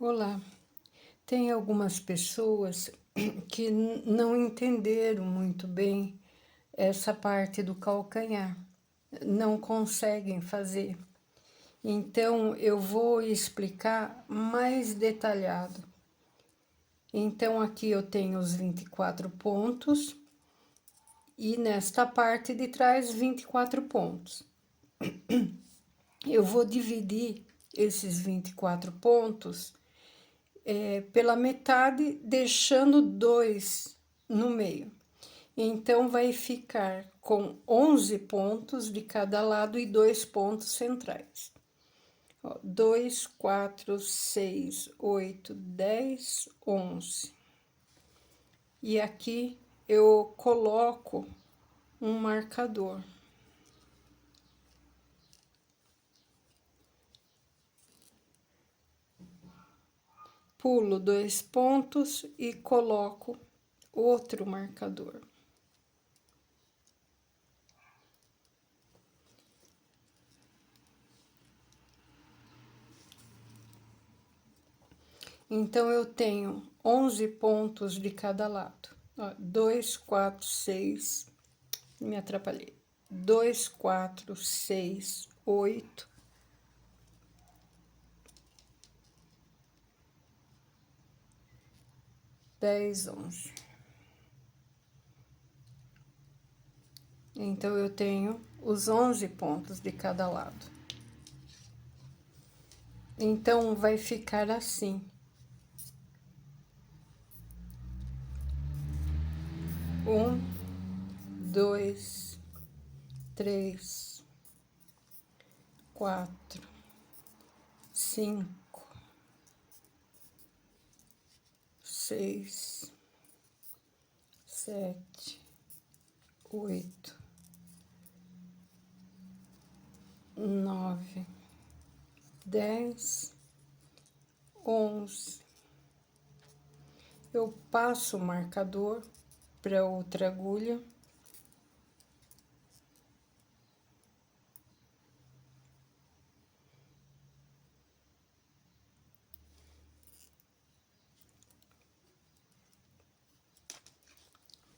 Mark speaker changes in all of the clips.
Speaker 1: Olá, tem algumas pessoas que não entenderam muito bem essa parte do calcanhar, não conseguem fazer. Então, eu vou explicar mais detalhado. Então, aqui eu tenho os 24 pontos e nesta parte de trás, 24 pontos. Eu vou dividir esses 24 pontos pela metade, deixando 2 no meio. Então, vai ficar com 11 pontos de cada lado e 2 pontos centrais. 2, 4, 6, 8, 10, 11. E aqui eu coloco um marcador. Pulo 2 pontos e coloco outro marcador. Então, eu tenho 11 pontos de cada lado. 2, 4, 6, me atrapalhei. 2, 4, 6, 8, 10, 11. Então, eu tenho os 11 pontos de cada lado. Então, vai ficar assim. 1, 2, 3, 4, 5, 6, 7, 8, 9, 10, 11. Eu passo o marcador para outra agulha.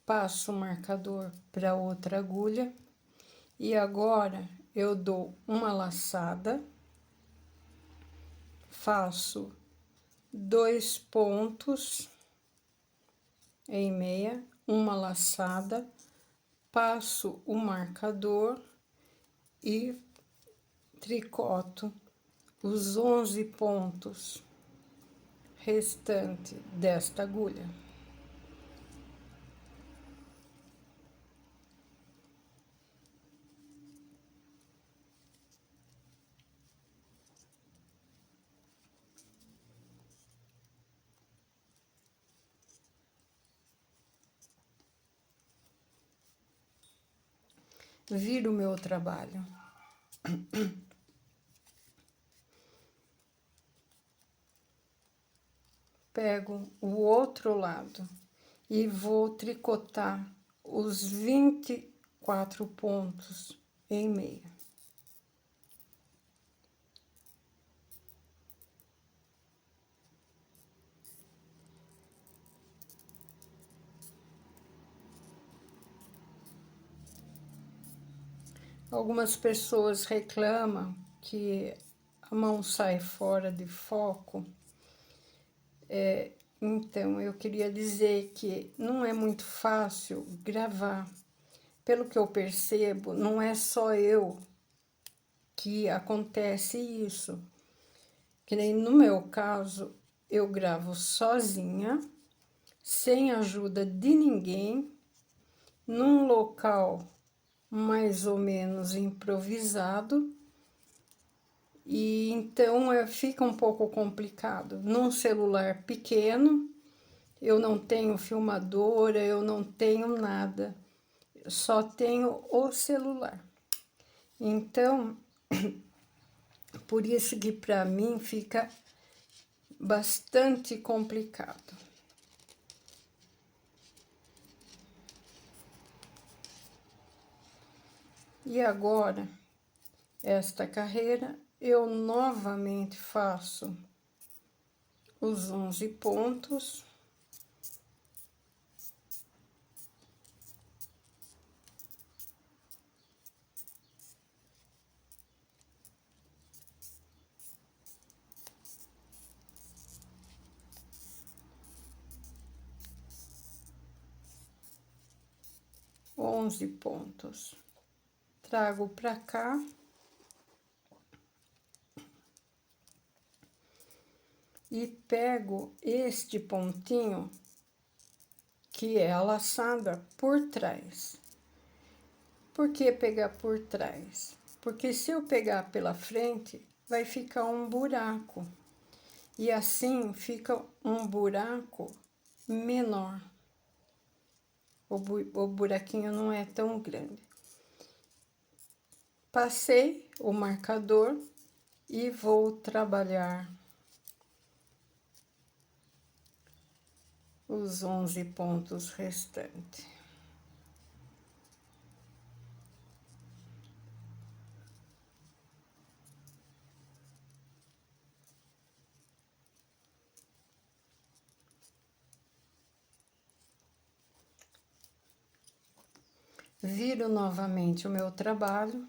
Speaker 1: Passo o marcador para outra agulha. E agora, eu dou uma laçada. Faço 2 pontos em meia, uma laçada, passo o marcador e tricoto os 11 pontos restantes desta agulha. Viro o meu trabalho. Pego o outro lado e vou tricotar os 24 pontos em meia. Algumas pessoas reclamam que a mão sai fora de foco. Então, eu queria dizer que não é muito fácil gravar. Pelo que eu percebo, não é só eu que acontece isso. Que nem no meu caso, eu gravo sozinha, sem ajuda de ninguém, num local mais ou menos improvisado, e então fica um pouco complicado. Num celular pequeno, eu não tenho filmadora, eu não tenho nada, só tenho o celular. Então, por isso que para mim fica bastante complicado. E agora, esta carreira, eu novamente faço os 11 pontos. Onze pontos. Trago pra cá. E pego este pontinho, que é a laçada, por trás. Por que pegar por trás? Porque se eu pegar pela frente, vai ficar um buraco. E assim fica um buraco menor. O buraquinho não é tão grande. Passei o marcador e vou trabalhar os 11 pontos restantes. Viro novamente o meu trabalho.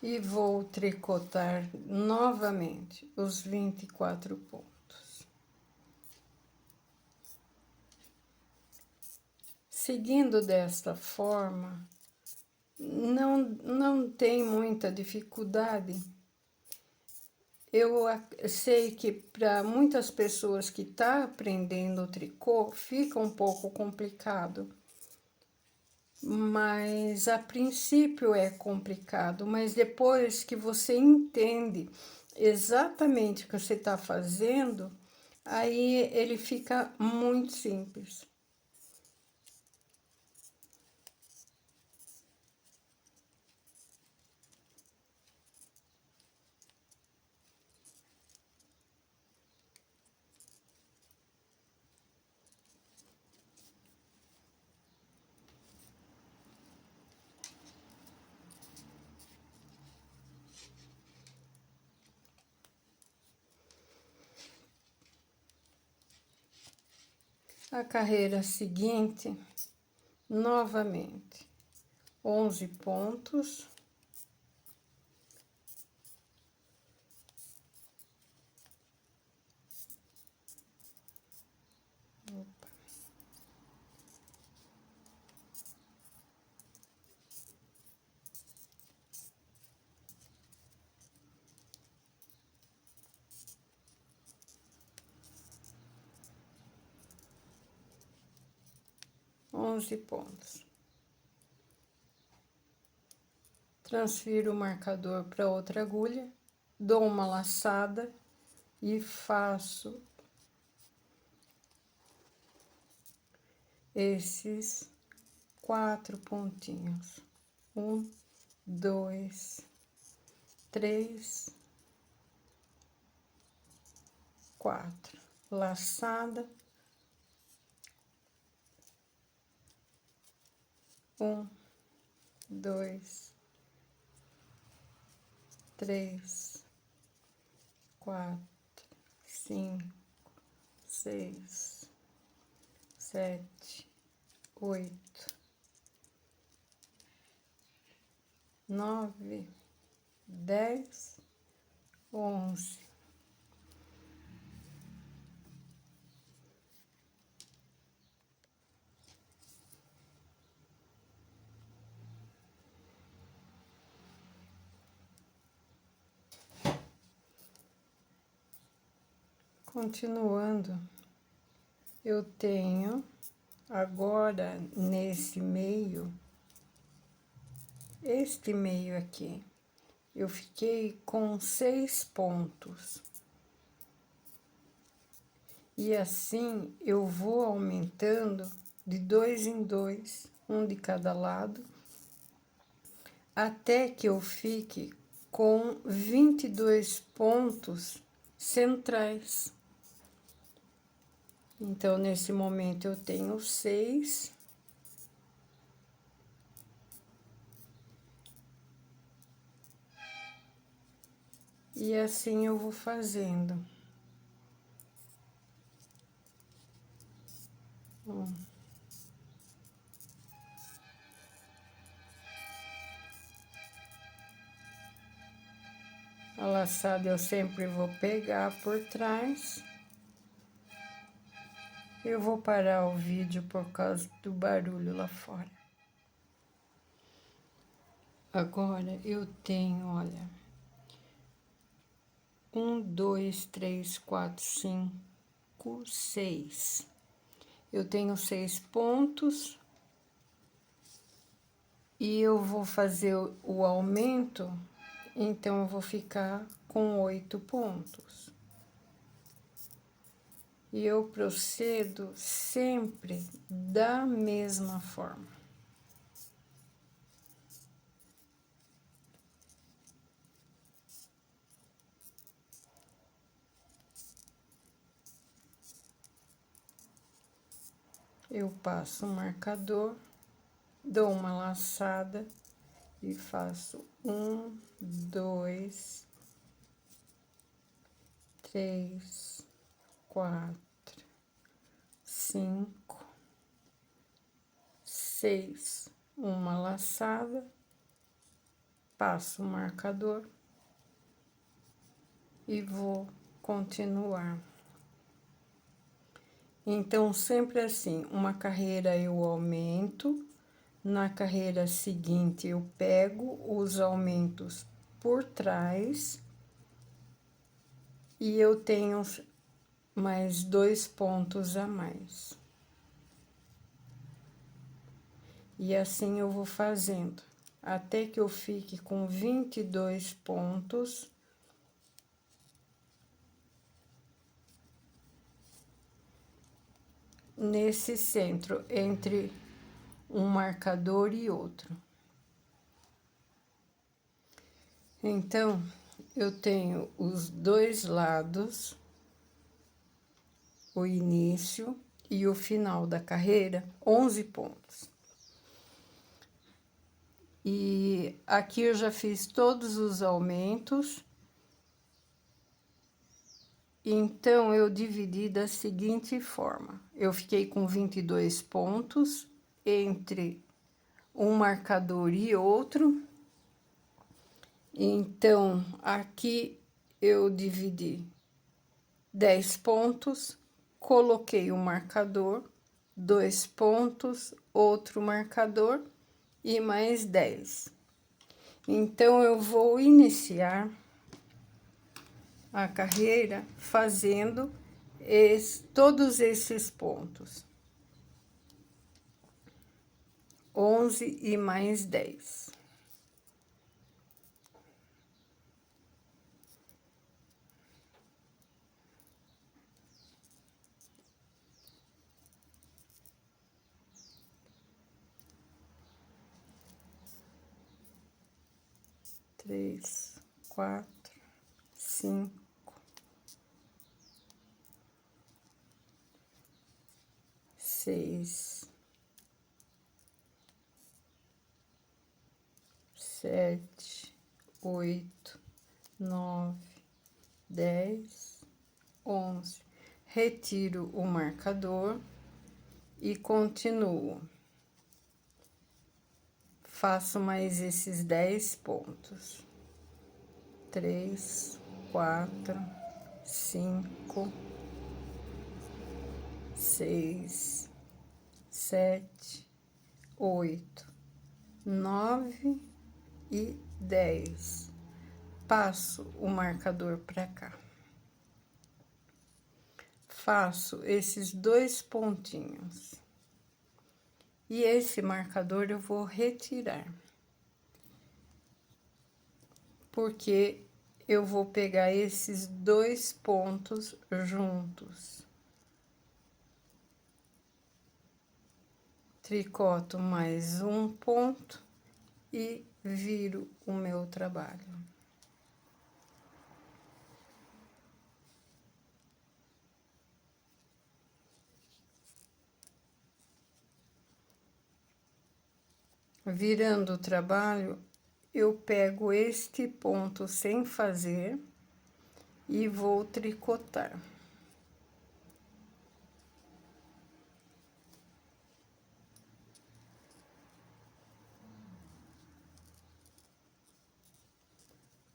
Speaker 1: E vou tricotar novamente os 24 pontos. Seguindo desta forma, não tem muita dificuldade. Eu sei que para muitas pessoas que estão aprendendo o tricô, fica um pouco complicado. Mas a princípio é complicado, mas depois que você entende exatamente o que você está fazendo, aí ele fica muito simples. A carreira seguinte, novamente, 11 pontos. Opa. Onze pontos. Transfiro o marcador para outra agulha, dou uma laçada e faço esses 4 pontinhos. 1, 2, 3, 4. Laçada. 1, 2, 3, 4, 5, 6, 7, 8, 9, 10, 11. Continuando, eu tenho agora nesse meio, este meio aqui, eu fiquei com 6 pontos. E assim eu vou aumentando de 2 em 2, um de cada lado, até que eu fique com 22 pontos centrais. Então, nesse momento, eu tenho 6. E assim eu vou fazendo. A laçada eu sempre vou pegar por trás. Eu vou parar o vídeo por causa do barulho lá fora. Agora eu tenho, olha, 1, 2, 3, 4, 5, 6. Eu tenho 6 pontos. E eu vou fazer o aumento, então eu vou ficar com 8 pontos. E eu procedo sempre da mesma forma. Eu passo o marcador, dou uma laçada e faço 1, 2, 3, 4, 5, 6. Uma laçada, passo o marcador e vou continuar. Então, sempre assim, uma carreira eu aumento, na carreira seguinte eu pego os aumentos por trás e eu tenho mais 2 pontos a mais. E assim eu vou fazendo, até que eu fique com 22 pontos. Nesse centro, entre um marcador e outro. Então, eu tenho os dois lados, o início e o final da carreira, 11 pontos. E aqui eu já fiz todos os aumentos. Então, eu dividi da seguinte forma. Eu fiquei com 22 pontos entre um marcador e outro. Então, aqui eu dividi 10 pontos, coloquei o marcador, 2 pontos, outro marcador e mais 10. Então, eu vou iniciar a carreira fazendo todos esses pontos. 11 e mais 10. Três, 4, 5, 6, 7, 8, 9, 10, 11. Retiro o marcador e continuo. Faço mais esses 10 pontos. 3, 4, 5, 6, 7, 8, 9 e 10. Passo o marcador para cá. Faço esses 2 pontinhos. E esse marcador eu vou retirar. Porque eu vou pegar esses 2 pontos juntos. Tricoto mais um ponto e viro o meu trabalho. Virando o trabalho, eu pego este ponto sem fazer e vou tricotar.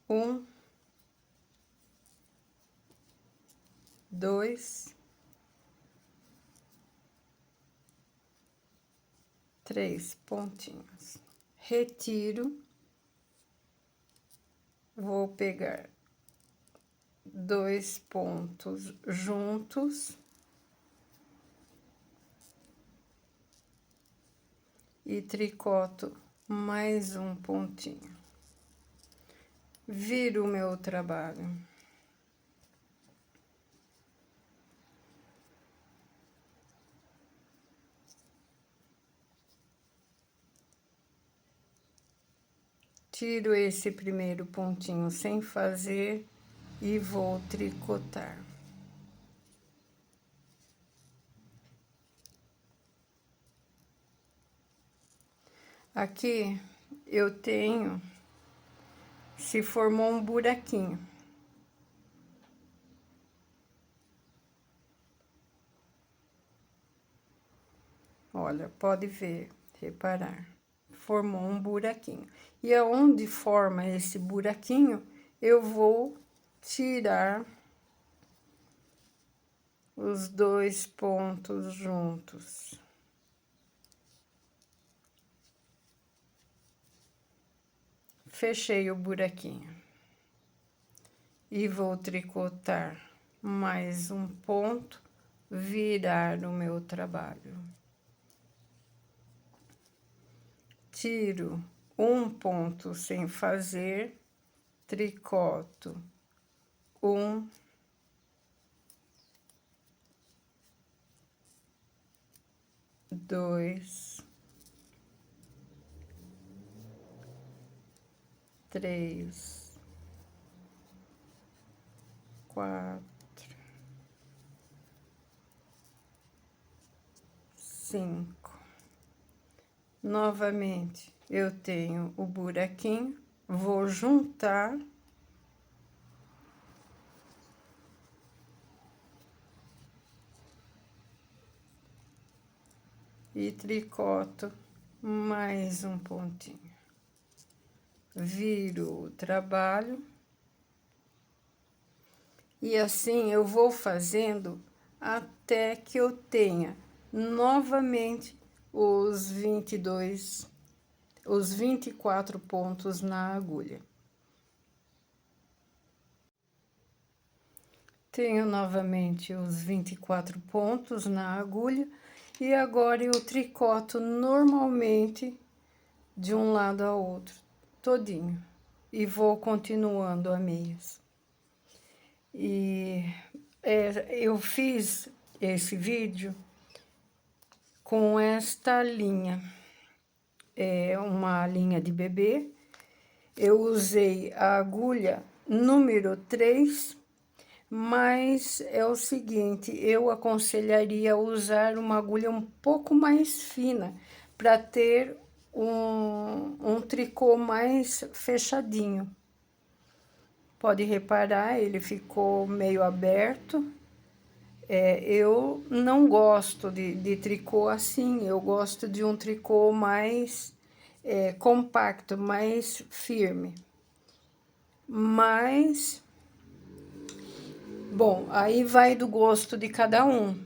Speaker 1: Um, dois, três pontinhos. Retiro, vou pegar 2 pontos juntos e tricoto mais um pontinho. Viro o meu trabalho. Tiro esse primeiro pontinho sem fazer e vou tricotar. Aqui eu tenho, se formou um buraquinho. Olha, pode ver, reparar. Formou um buraquinho. E aonde forma esse buraquinho, eu vou tirar os 2 pontos juntos. Fechei o buraquinho. E vou tricotar mais um ponto, virar o meu trabalho. Tiro um ponto sem fazer, tricoto um, dois, três, quatro, cinco. Novamente, eu tenho o buraquinho, vou juntar e tricoto mais um pontinho. Viro o trabalho e assim eu vou fazendo até que eu tenha novamente os 24 pontos na agulha. Tenho novamente os 24 pontos na agulha e agora eu tricoto normalmente de um lado ao outro, todinho, e vou continuando a meias. E eu fiz esse vídeo com esta linha, é uma linha de bebê. Eu usei a agulha número 3, mas é o seguinte, eu aconselharia usar uma agulha um pouco mais fina, para ter um tricô mais fechadinho. Pode reparar, ele ficou meio aberto. Eu não gosto de tricô assim, eu gosto de um tricô mais compacto, mais firme. Mas, bom, aí vai do gosto de cada um.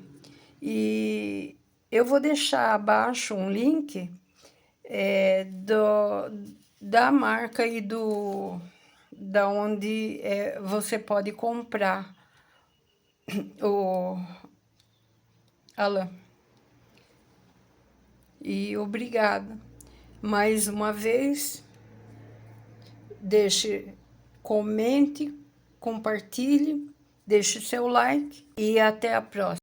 Speaker 1: E eu vou deixar abaixo um link da marca e da onde você pode comprar a lã. E obrigada. Mais uma vez, comente, compartilhe, deixe seu like e até a próxima.